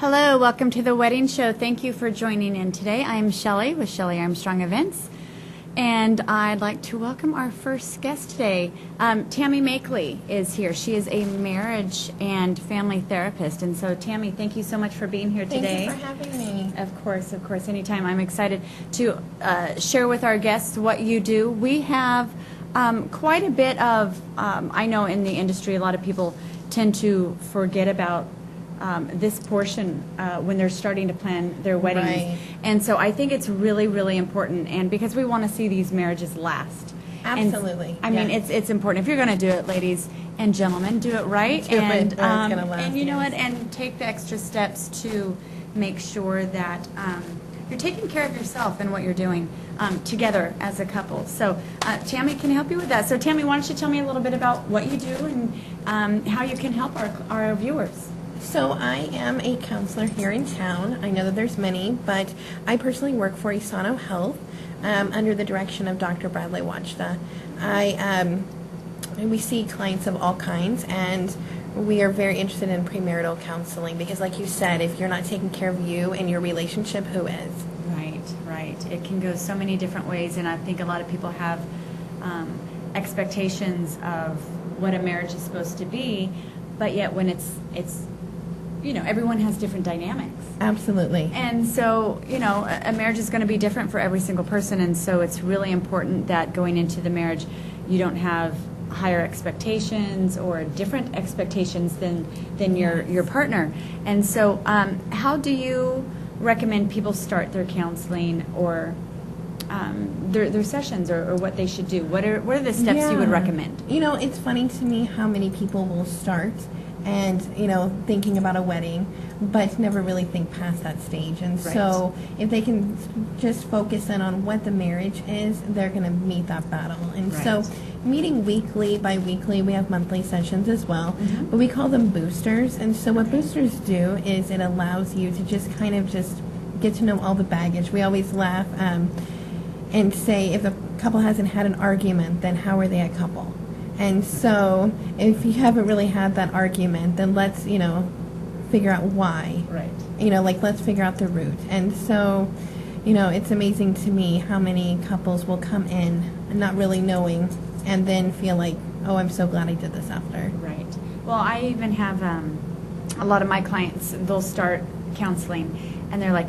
Hello, welcome to the wedding show. Thank you for joining in today. I'm Shelley with Shelley Armstrong Events, and I'd like to welcome our first guest today. Tammie Makeley is here. She is a marriage and family therapist, and so Tammie, thank you so much for being here today. Thank you for having me. Of course, anytime. I'm excited to share with our guests what you do. We have quite a bit of, I know in the industry, a lot of people tend to forget about this portion when they're starting to plan their weddings. Right. And so I think it's really, really important, and because we want to see these marriages last. Absolutely. And, I mean, it's important. If you're going to do it, ladies and gentlemen, do it right. Do it right, or it's gonna last, and you know yes. what? And take the extra steps to make sure that you're taking care of yourself and what you're doing together as a couple. So Tammie can help you with that. So Tammie, why don't you tell me a little bit about what you do and how you can help our viewers? So I am a counselor here in town. I know that there's many, but I personally work for Esano Health under the direction of Dr. Bradley Wachta. We see clients of all kinds, and we are very interested in premarital counseling because, like you said, if you're not taking care of you and your relationship, who is? Right. It can go so many different ways, and I think a lot of people have expectations of what a marriage is supposed to be, but yet when it's everyone has different dynamics. Absolutely. And so, a marriage is going to be different for every single person, and so it's really important that going into the marriage, you don't have higher expectations or different expectations than your partner. And so, how do you recommend people start their counseling or their sessions or what they should do? What are the steps you would recommend? It's funny to me how many people will start and thinking about a wedding but never really think past that stage, and Right. So if they can just focus in on what the marriage is, they're going to meet that battle. And Right. so meeting weekly, bi-weekly, we have monthly sessions as well, Mm-hmm. but we call them boosters. And so what boosters do is it allows you to just kind of just get to know all the baggage. We always laugh and say if a couple hasn't had an argument, then how are they a couple? And so if you haven't really had that argument, then let's, figure out why. Right. Let's figure out the root. And so, it's amazing to me how many couples will come in not really knowing and then feel like, oh, I'm so glad I did this after. Right. Well, I even have a lot of my clients, they'll start counseling, and they're like,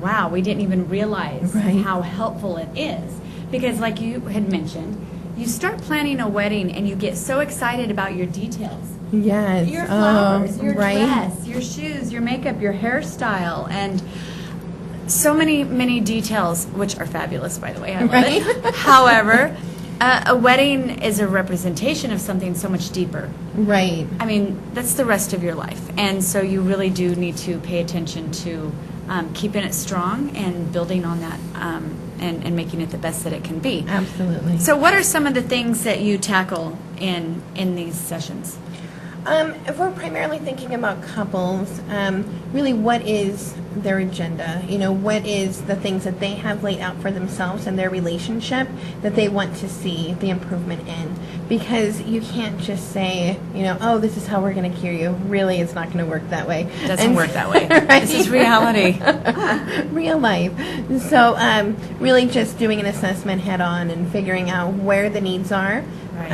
wow, we didn't even realize Right. how helpful it is. Because like you had mentioned, you start planning a wedding and you get so excited about your details. Yes. Your flowers, your right. dress, your shoes, your makeup, your hairstyle, and so many details, which are fabulous, by the way. I love Right. it. However, a wedding is a representation of something so much deeper. Right. I mean, that's the rest of your life. And so you really do need to pay attention to keeping it strong and building on that and making it the best that it can be. Absolutely. So what are some of the things that you tackle in these sessions? If we're primarily thinking about couples, really what is their agenda? What is the things that they have laid out for themselves in their relationship that they want to see the improvement in? Because you can't just say, oh, this is how we're going to cure you. Really, it's not going to work that way. It doesn't work that way. Right? This is reality. Real life. So really just doing an assessment head on and figuring out where the needs are Right.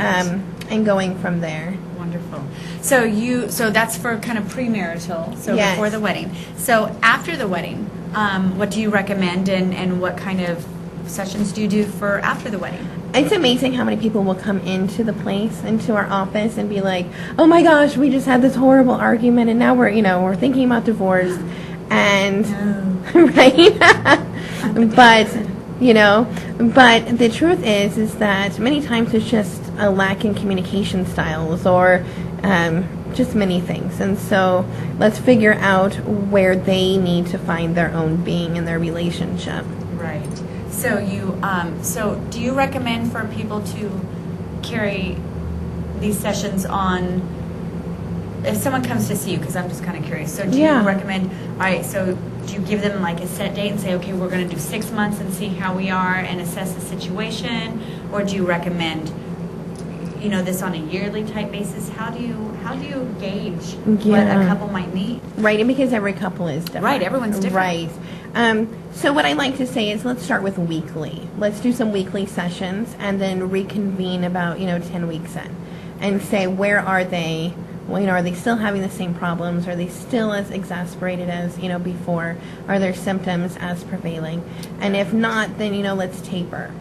and going from there. Wonderful. So that's for kind of premarital, so Yes. before the wedding. So after the wedding, what do you recommend and what kind of sessions do you do for after the wedding? It's amazing how many people will come into the place, into our office, and be like, "Oh my gosh, we just had this horrible argument, and now we're thinking about divorce," and right. But the truth is that many times it's just a lack in communication styles or just many things, and so let's figure out where they need to find their own being in their relationship. Right. So do you recommend for people to carry these sessions on if someone comes to see you? Because I'm just kind of curious. So do you recommend, all right, so do you give them like a set date and say, okay, we're going to do 6 months and see how we are and assess the situation? Or do you recommend, this on a yearly type basis? How do you gauge what a couple might need? Right, and because every couple is different. Right, everyone's different. Right. So what I like to say is let's start with weekly. Let's do some weekly sessions and then reconvene about, 10 weeks in and say, where are they? Well, are they still having the same problems? Are they still as exasperated as, before? Are their symptoms as prevailing? And if not, then, let's taper.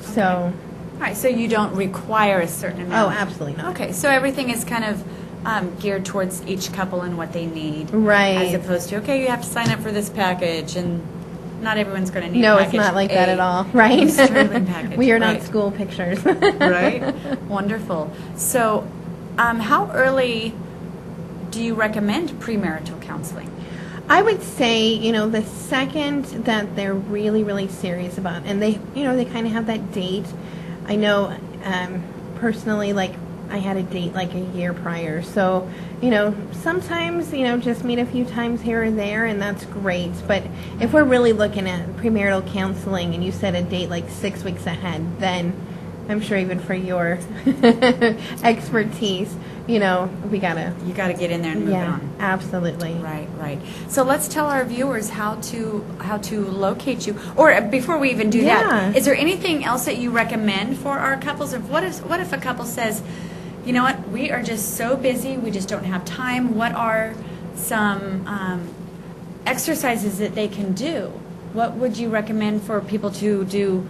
Okay. So. All right, so you don't require a certain amount. Oh, absolutely not. Okay, so everything is kind of geared towards each couple and what they need. Right. As opposed to, okay, you have to sign up for this package, and not everyone's going to need No, package it's not like A. that at all, right? Package. We are not Right. school pictures. Right? Wonderful. So, how early do you recommend premarital counseling? I would say, the second that they're really, really serious about, and they, they kind of have that date. I know, personally, like, I had a date like a year prior. So, sometimes, just meet a few times here or there, and that's great. But if we're really looking at premarital counseling and you set a date like 6 weeks ahead, then I'm sure even for your expertise, we gotta. You got to get in there and move on. Absolutely. Right. So let's tell our viewers how to locate you. Or before we even do that, is there anything else that you recommend for our couples? What if a couple says, you know what, we are just so busy, we just don't have time. What are some exercises that they can do? What would you recommend for people to do,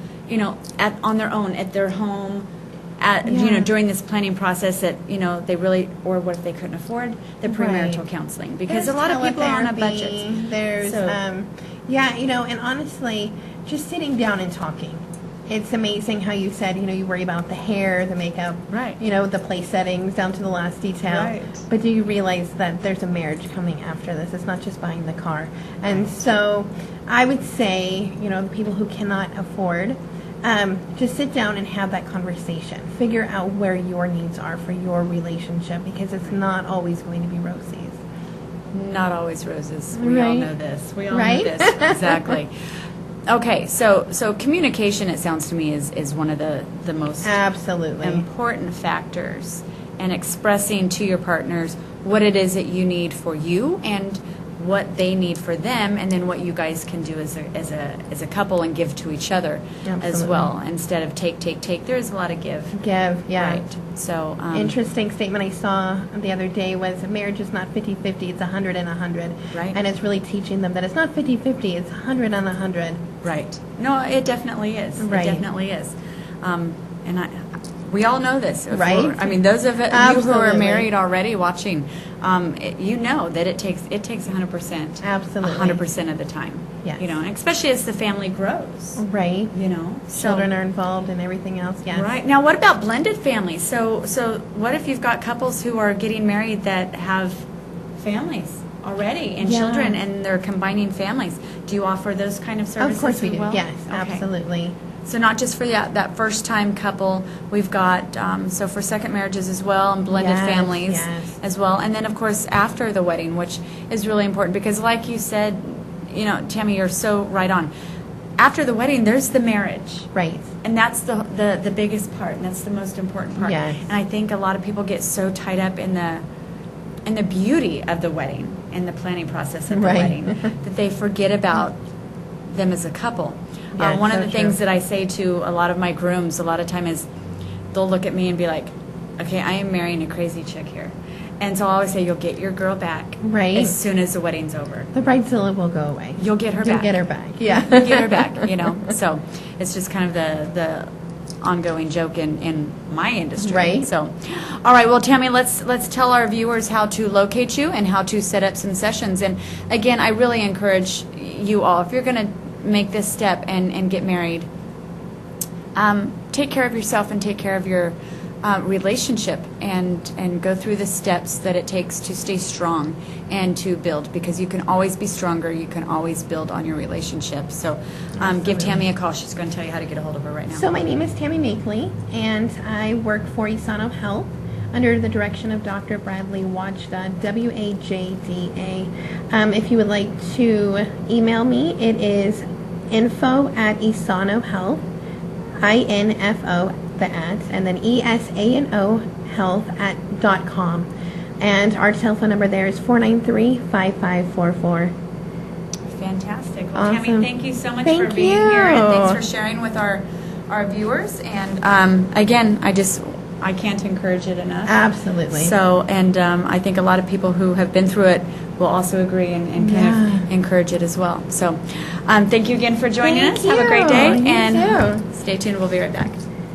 on their own, at their home, during this planning process that, they really, or what if they couldn't afford the premarital counseling? Because There's a lot of people are on a teletherapy, budget. There's, So- and honestly, just sitting down and talking. It's amazing how you said, you worry about the hair, the makeup, Right. The place settings down to the last detail. Right. But do you realize that there's a marriage coming after this? It's not just buying the car. And so I would say, the people who cannot afford, just sit down and have that conversation. Figure out where your needs are for your relationship, because it's not always going to be roses. Not always roses. We all Right. know this. We all Right? know this. Exactly. Okay, so communication, it sounds to me, is one of the most Absolutely. important factors, and expressing to your partners what it is that you need for you and what they need for them, and then what you guys can do as a couple and give to each other as Absolutely. well, instead of take. There's a lot of give. Give, yeah. Right. So Interesting statement I saw the other day was marriage is not 50-50, it's 100 and 100. Right. And it's really teaching them that it's not 50-50, it's 100 and 100. Right. No, it definitely is. Right. It definitely is. We all know this. Right. I mean, those of you who are Absolutely. married already watching, you know that it takes 100%. Absolutely. 100% of the time. Yes. And especially as the family grows. Right. So- Children are involved and everything else, yes. Right. Now, what about blended families? So what if you've got couples who are getting married that have families already and Yeah. children, and they're combining families? Do you offer those kind of services Of course we as do, well? yes, Okay. absolutely. So not just for that first-time couple, we've got, so for second marriages as well, and blended Yes, families yes. as well. And then, of course, after the wedding, which is really important, because like you said, Tammie, you're so right on. After the wedding, there's the marriage. Right. And that's the biggest part, and that's the most important part. Yes. And I think a lot of people get so tied up in the beauty of the wedding and the planning process of the Right. wedding that they forget about them as a couple. Yeah, One of so the things true. that I say to a lot of my grooms a lot of time is they'll look at me and be like, okay, I am marrying a crazy chick here. And so I always say, you'll get your girl back Right. as soon as the wedding's over. The bridezilla will go away. You'll get her You'll back. get her back, yeah. You'll get her back, So it's just kind of the ongoing joke in my industry. Right. So, all right, well, Tammie, let's tell our viewers how to locate you and how to set up some sessions. And again, I really encourage you all, if you're going to make this step and get married, take care of yourself and take care of your relationship, and go through the steps that it takes to stay strong and to build, because you can always be stronger, you can always build on your relationship. So give Tammie a call. She's going to tell you how to get a hold of her right now. So my name is Tammie Makeley, and I work for Esano Health under the direction of Dr. Bradley Wajda, W-A-J-D-A. If you would like to email me, it is info@esanohealth, info the at, and then ESANO health@.com. And our telephone number there is 493-5544. Fantastic. Well, Awesome. Tammie, thank you so much Thank for being you. here, and thanks for sharing with our viewers. And again, I can't encourage it enough. Absolutely. So, and I think a lot of people who have been through it will also agree and kind of encourage it as well. So, thank you again for joining us. Have a great day, You and too. stay tuned. We'll be right back.